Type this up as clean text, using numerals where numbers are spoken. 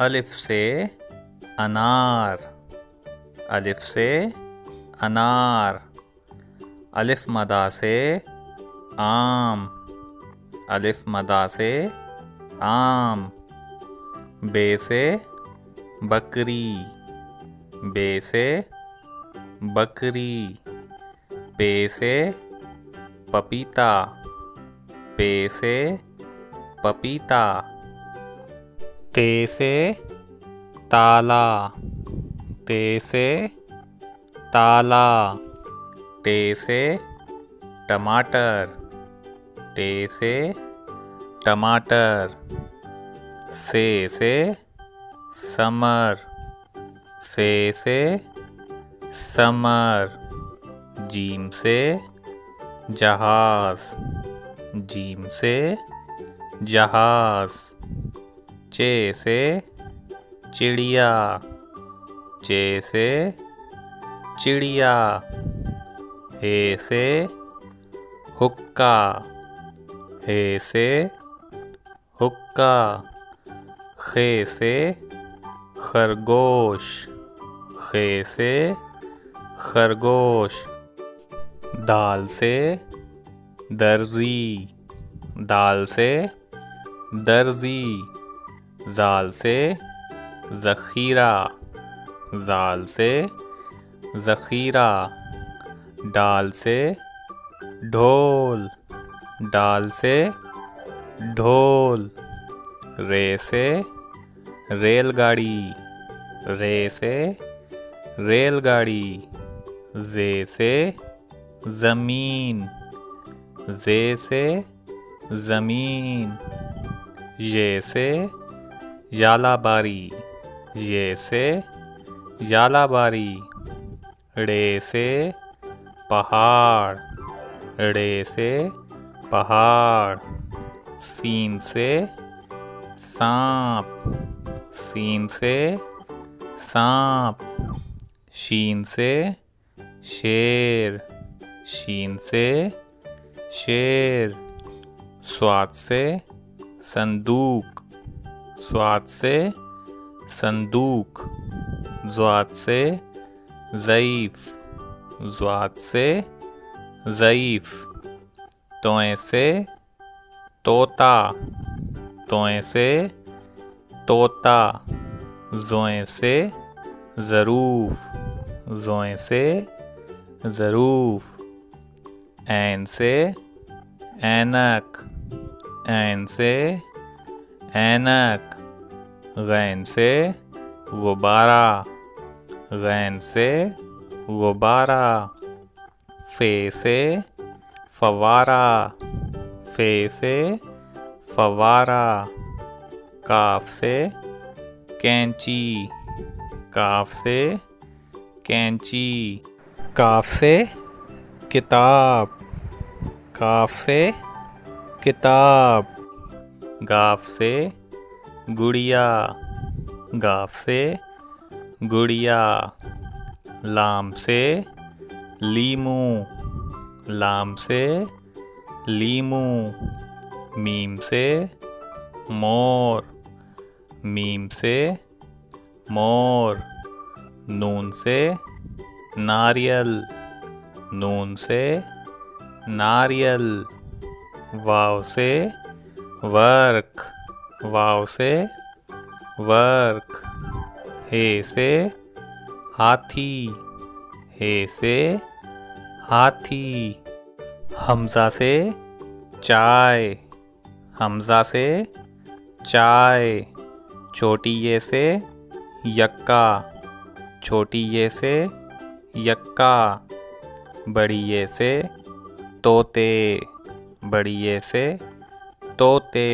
अलिफ से अनार, अलिफ से अनार। अलिफ मदा से आम, अलिफ मदा से आम। बे से बकरी, बे से बकरी। पे से पपीता, पे से पपीता। ते से ताला, ते से ताला। टे से टमाटर, टे से टमाटर। से समर, से समर। जीम से जहाज, जीम से जहाज। चे से चिड़िया, चे से चिड़िया। हे से हुक्का, हे से हुक्का। खे से खरगोश, खे से खरगोश। दाल से दर्जी, दाल से दर्जी। जाल से ज़ख़ीरा, जाल से ज़ख़ीरा। डाल से ढोल, डाल से ढोल। रे से रेलगाड़ी, रे से रेलगाड़ी। जे से ज़मीन, जे से ज़मीन। ये से यालाबारी, ये से यालाबारी। ड़े से पहाड़, ड़े से पहाड़। सीन से सांप, सीन से सांप। शीन से शेर, शीन से शेर। स्वाद से संदूक, स्वाद से संदूक। ज़्वाद से ज़ईफ़, ज़्वाद से ज़ईफ़। तोए से तोता, तोए से तोता। ज़ोए से ज़रूफ़, ज़ोए से ज़रूफ़। ऐन से ऐनक, ऐन से ऐनक। गैन से गुब्बारा, गैन से गुब्बारा। फ़े से फ़व्वारा, फ़े से फ़व्वारा। काफ से कैंची, काफ से कैंची। काफ से किताब, काफ से किताब। गाफ से गुड़िया, गाफ से गुड़िया। लाम से लीमू, लाम से लीमू। मीम से मोर, मीम से मोर। नून से नारियल, नून से नारियल। वाव से वर्क, वाव से वर्क। हे से हाथी, हे से हाथी। हमज़ा से चाय, हमज़ा से चाय। छोटी ये से यक्का, छोटी ये से यक्का। बड़ी ये से तोते, बड़ी ये से तोते।